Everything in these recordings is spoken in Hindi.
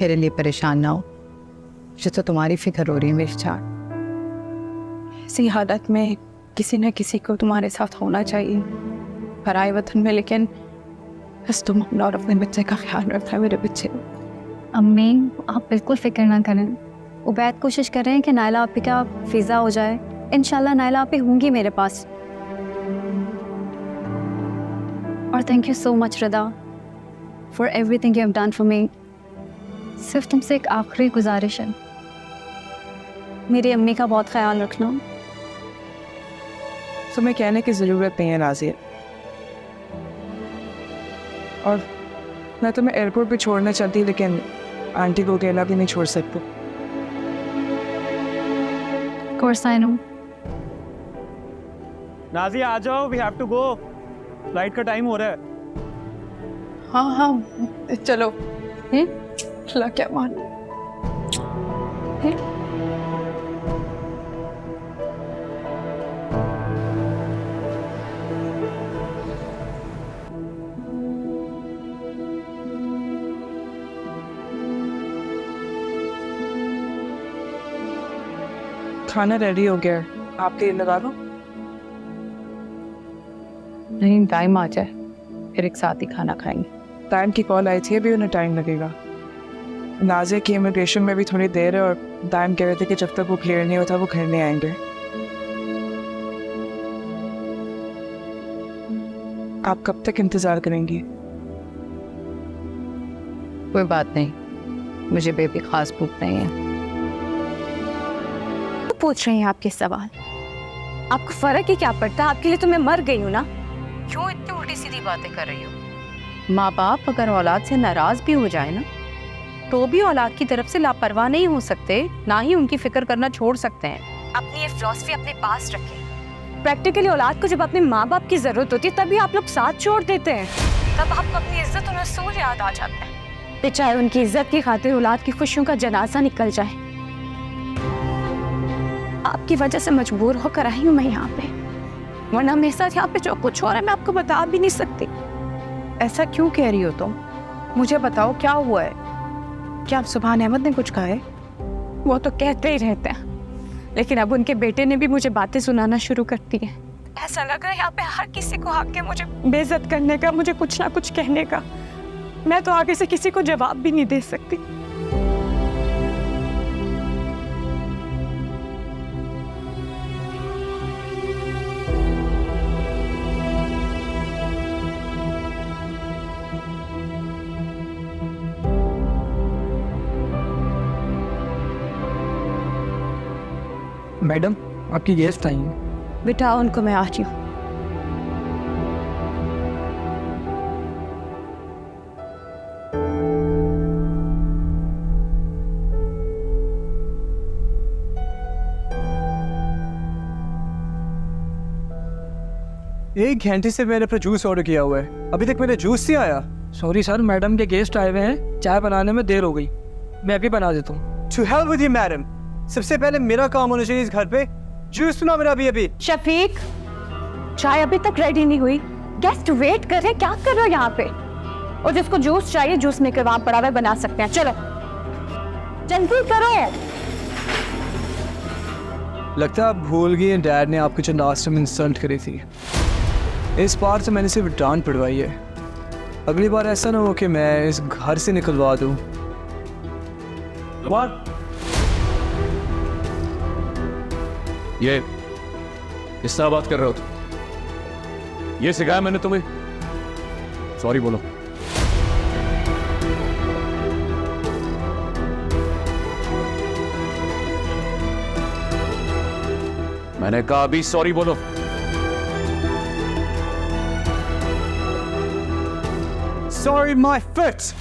मेरे लिए परेशान ना हो। मुझे तो तुम्हारी फिक्र हो रही है मेरी जान। ऐसी हालत में किसी न किसी को तुम्हारे साथ होना चाहिए पराए वतन में, लेकिन बस तुम अपना और अपने बच्चे का ख्याल रखना। मेरे बच्चे अम्मी आप बिल्कुल फिक्र ना करें। उबैद कोशिश कर रहे हैं कि नायला आपी का वीज़ा हो जाए। इंशाल्लाह नायला आपी होंगी मेरे पास। और थैंक यू सो मच रदा for everything you have done for me. सिर्फ तुमसे एक आखिरी गुजारिश है, मेरी अम्मी का बहुत ख्याल रखना। तुम्हें कहने की ज़रूरत नहीं है नाज़िया, और मैं तुम्हें एयरपोर्ट पे छोड़ना चाहती, लेकिन आंटी को अकेला भी नहीं छोड़ सकती। Course I know. नाज़िया आ जाओ, we have to go, flight का टाइम हो रहा है। हाँ हाँ चलो। अल्लाह क्या मान। खाना रेडी हो गया, आप तेल लगा दो। नहीं, टाइम आ जाए फिर एक साथ ही खाना खाएंगे। टाइम की कॉल आई थी, अभी उन्हें टाइम लगेगा। नाज़िया की इमिग्रेशन में भी थोड़ी देर है, और टाइम कह रहे थे कि जब तक वो क्लियर नहीं होता वो घर नहीं आएंगे। आप कब तक इंतजार करेंगी? कोई बात नहीं, मुझे बेबी खास भूख नहीं है। पूछ रही हैं आपके सवाल, आपको फर्क ही क्या पड़ता है? आपके लिए तो मैं मर गई हूँ ना। क्यों इतनी उल्टी सीधी बातें कर रही हो? माँ बाप अगर औलाद से नाराज भी हो जाए ना, तो भी औलाद की तरफ से लापरवाह नहीं हो सकते, ना ही उनकी फिक्र करना छोड़ सकते हैं। अपनी ये फिलॉसफी अपने पास रखें। प्रैक्टिकली औलाद को जब अपने माँ बाप की जरूरत होती है तभी आप लोग साथ छोड़ देते हैं। तब आपको अपनी इज्जत और रसूल याद आ जाता है, तो चाहे उनकी इज्जत की खातिर औलाद की खुशियों का जनाजा निकल जाए। आपकी वजह से मजबूर होकर आई हूँ मैं यहाँ पे, वरना मेरे साथ यहाँ पे जो कुछ हो रहा है मैं आपको बता भी नहीं सकती। ऐसा क्यों कह रही हो तुम? मुझे बताओ क्या हुआ है? क्या सुभान अहमद ने कुछ कहा है? वो तो कहते ही रहते हैं, लेकिन अब उनके बेटे ने भी मुझे बातें सुनाना शुरू कर दी है। ऐसा लग रहा है यहाँ पे हर किसी को आके मुझे बेइज्जत करने का, मुझे कुछ ना कुछ कहने का। मैं तो आगे से किसी को जवाब भी नहीं दे सकती। मैडम आपकी गेस्ट आई हैं। बिठाओ उनको, मैं आ रही हूँ। एक घंटे से मैंने अपना जूस ऑर्डर किया हुआ है, अभी तक मेरा जूस नहीं आया। सॉरी सर, मैडम के गेस्ट आए हुए हैं, चाय बनाने में देर हो गई। मैं अभी बना देता हूँ। To help with you madam, सबसे पहले मेरा काम होना चाहिए इस घर पे। जूस सुना मेरा अभी। शफीक, चाय अभी तक रेडी नहीं हुई, गेस्ट वेट कर रहे, क्या कर रहे हो यहाँ पे? और जिसको जूस चाहिए जूस मेकर वहां पड़ा हुआ बना सकते हैं, चलो जल्दी करो। लगता है आप भूल गई हैं डैड ने आपको जो लास्ट टाइम इंसल्ट करी थी। इस बार से मैंने सिर्फ डांट पड़वाई है, अगली बार ऐसा ना हो कि मैं इस घर से निकलवा दूं। ये किस तरह बात कर रहे हो तुम? ये सिखाया मैंने तुम्हें? सॉरी बोलो। मैंने कहा अभी सॉरी बोलो। Sorry, my foot.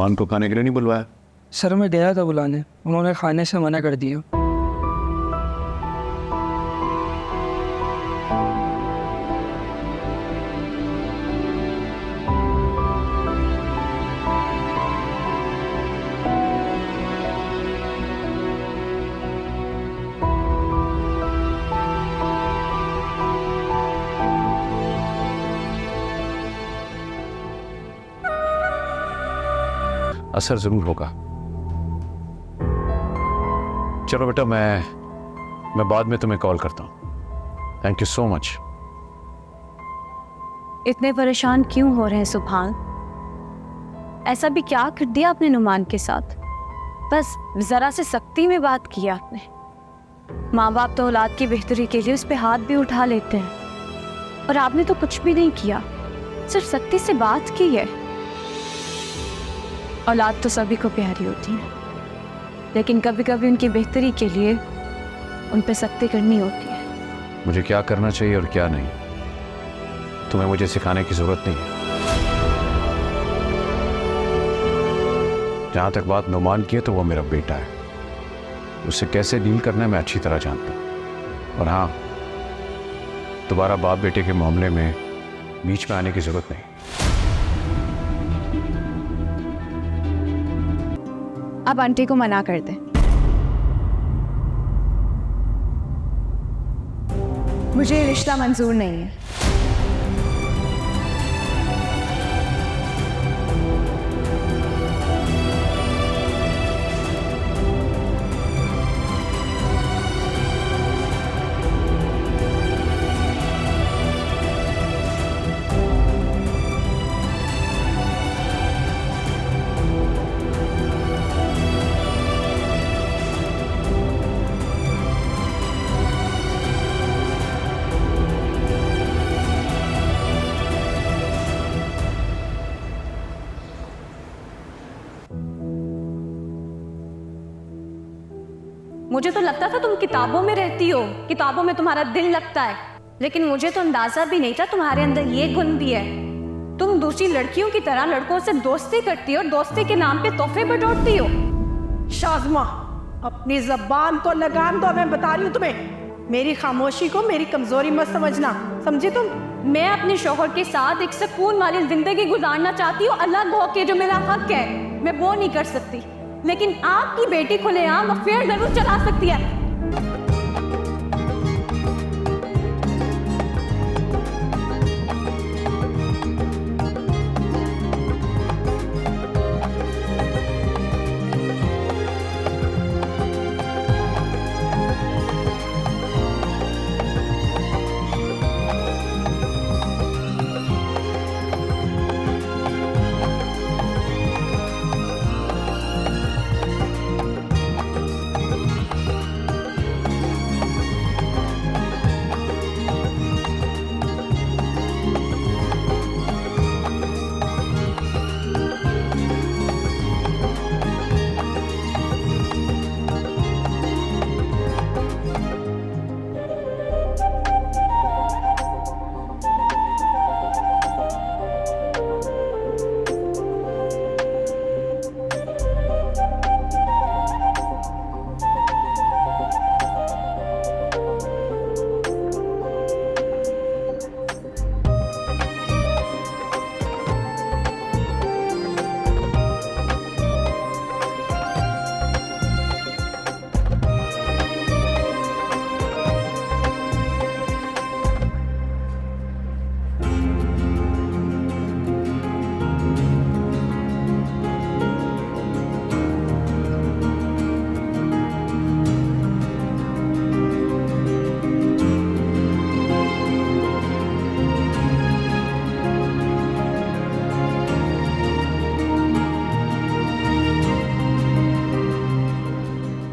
नुमान को खाने के लिए नहीं बुलवाया? सर मैं गया था बुलाने, उन्होंने खाने से मना कर दिया। असर जरूर होगा। चलो बेटा, मैं बाद में तुम्हें कॉल करता हूँ। Thank you so much. इतने परेशान क्यों हो रहे हैं सुभान? ऐसा भी क्या कर दिया आपने नुमान के साथ? बस जरा से सख्ती में बात की आपने। माँ बाप तो औलाद की बेहतरी के लिए उस पर हाथ भी उठा लेते हैं, और आपने तो कुछ भी नहीं किया, सिर्फ सख्ती से बात की है। औलाद तो सभी को प्यारी होती है, लेकिन कभी कभी उनकी बेहतरी के लिए उन पे सख्ती करनी होती है। मुझे क्या करना चाहिए और क्या नहीं, तुम्हें मुझे सिखाने की जरूरत नहीं है। जहां तक बात नुमान की है, तो वो मेरा बेटा है, उससे कैसे डील करना है मैं अच्छी तरह जानता हूं। और हाँ, दोबारा बाप बेटे के मामले में बीच में आने की जरूरत नहीं। अब आंटी को मना कर दें। मुझे रिश्ता मंजूर नहीं है। मुझे तो लगता था तुम किताबों में रहती हो, किताबों में तुम्हारा दिल लगता है, लेकिन मुझे तो अंदाजा भी नहीं था तुम्हारे अंदर ये गुण भी है। तुम दूसरी लड़कियों की तरह लड़कों से दोस्ती करती हो और दोस्ती के नाम पे तोहफे बटोरती हो। शाज़मा, अपनी जबान को लगाम दो, मैं बता रही हूँ तुम्हें। मेरी खामोशी को मेरी कमजोरी मत समझना, समझी तुम? मैं अपने शौहर के साथ एक सुकून वाली जिंदगी गुजारना चाहती हूँ, अलग होके, जो मेरा हक है मैं वो नहीं कर सकती, लेकिन आपकी बेटी खुलेआम अफेयर जरूर चला सकती है।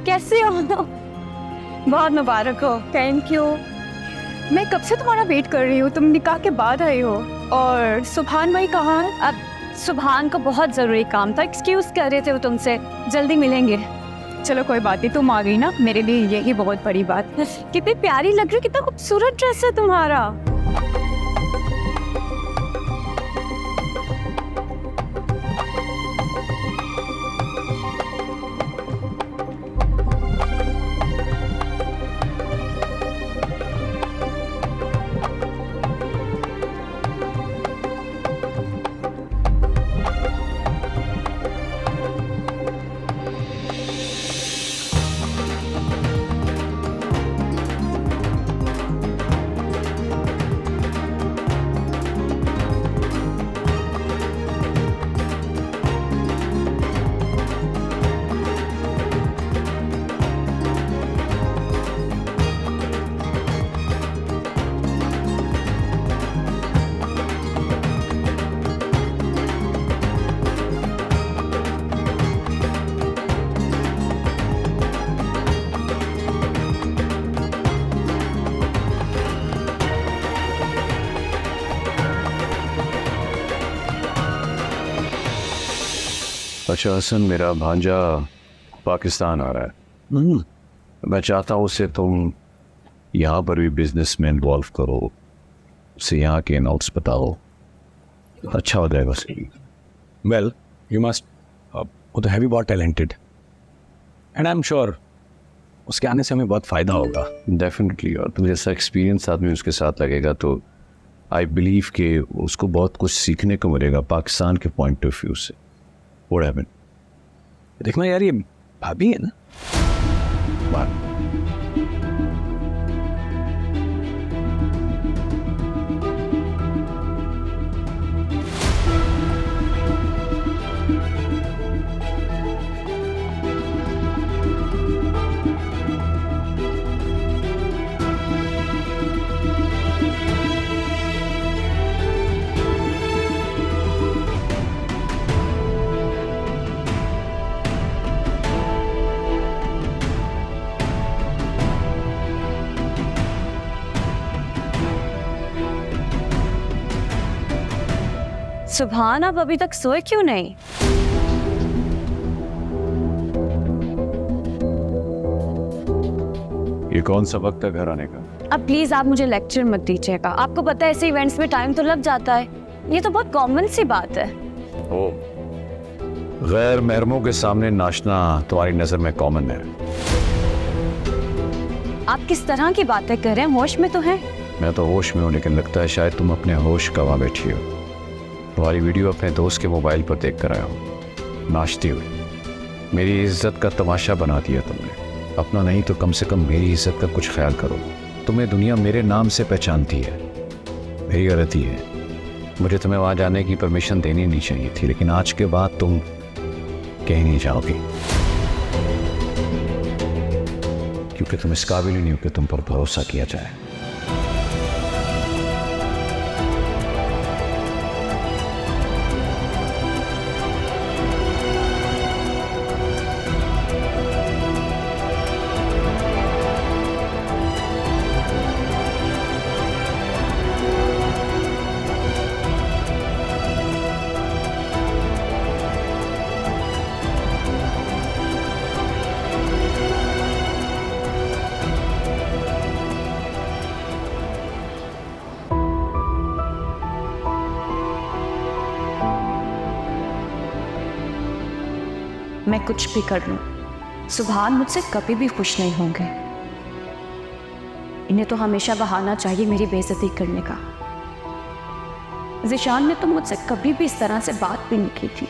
कैसे हो? बहुत मुबारक हो। Thank you. मैं कब से तुम्हारा वेट कर रही हूँ, तुम निकाह के बाद आए हो। और सुभान भाई कहाँ है? अब सुभान को बहुत ज़रूरी काम था, एक्सक्यूज़ कर रहे थे वो तुमसे, जल्दी मिलेंगे। चलो कोई बात नहीं, तुम आ गई ना, मेरे लिए यही बहुत बड़ी बात है। कितनी प्यारी लग रही हो, कितना खूबसूरत ड्रेस है तुम्हारा। अच्छा हसन, मेरा भांजा पाकिस्तान आ रहा है। मैं चाहता हूँ उसे तुम यहाँ पर भी बिजनेस में इन्वॉल्व करो, उसे यहाँ के नोट्स बताओ, अच्छा हो जाएगा उसे। वेल यू मस्ट, वो तो है भी बहुत talented and I am sure उसके आने से हमें बहुत फ़ायदा होगा। डेफिनेटली, और तुम जैसा एक्सपीरियंस आदमी उसके साथ लगेगा तो आई बिलीव कि उसको बहुत कुछ सीखने को मिलेगा पाकिस्तान के पॉइंट ऑफ व्यू से। What happened? देखना यार, ये भाभी है ना, सुभान, आप अभी तक सोए क्यों नहीं? ये कौन सा वक्त है घर आने का? अब प्लीज आप मुझे लेक्चर मत दीजिएगा। आपको पता है ऐसे इवेंट्स में टाइम तो लग जाता है, ये तो बहुत कॉमन सी बात है। ओ, गैर महरमों के सामने नाचना तुम्हारी नजर में कॉमन है। आप किस तरह की बातें कर रहे हैं? होश में तो हैं? मैं तो होश में हूँ, लेकिन लगता है शायद तुम अपने होश गंवा बैठी हो। तुम्हारी वीडियो अपने दोस्त के मोबाइल पर देख कर आया हूँ नाचती हुई। मेरी इज्जत का तमाशा बना दिया तुमने। अपना नहीं तो कम से कम मेरी इज्जत का कुछ ख्याल करो। तुम्हें दुनिया मेरे नाम से पहचानती है, मेरी गलती है। मुझे तुम्हें वहाँ जाने की परमिशन देनी नहीं चाहिए थी, लेकिन आज के बाद तुम कहीं नहीं जाओगी, क्योंकि तुम इस काबिल ही नहीं हो कि तुम पर भरोसा किया जाए। मैं कुछ भी कर लूं, सुभान मुझसे कभी भी खुश नहीं होंगे। इन्हें तो हमेशा बहाना चाहिए मेरी बेइज्जती करने का। ज़िशान ने तो मुझसे कभी भी इस तरह से बात भी नहीं की थी।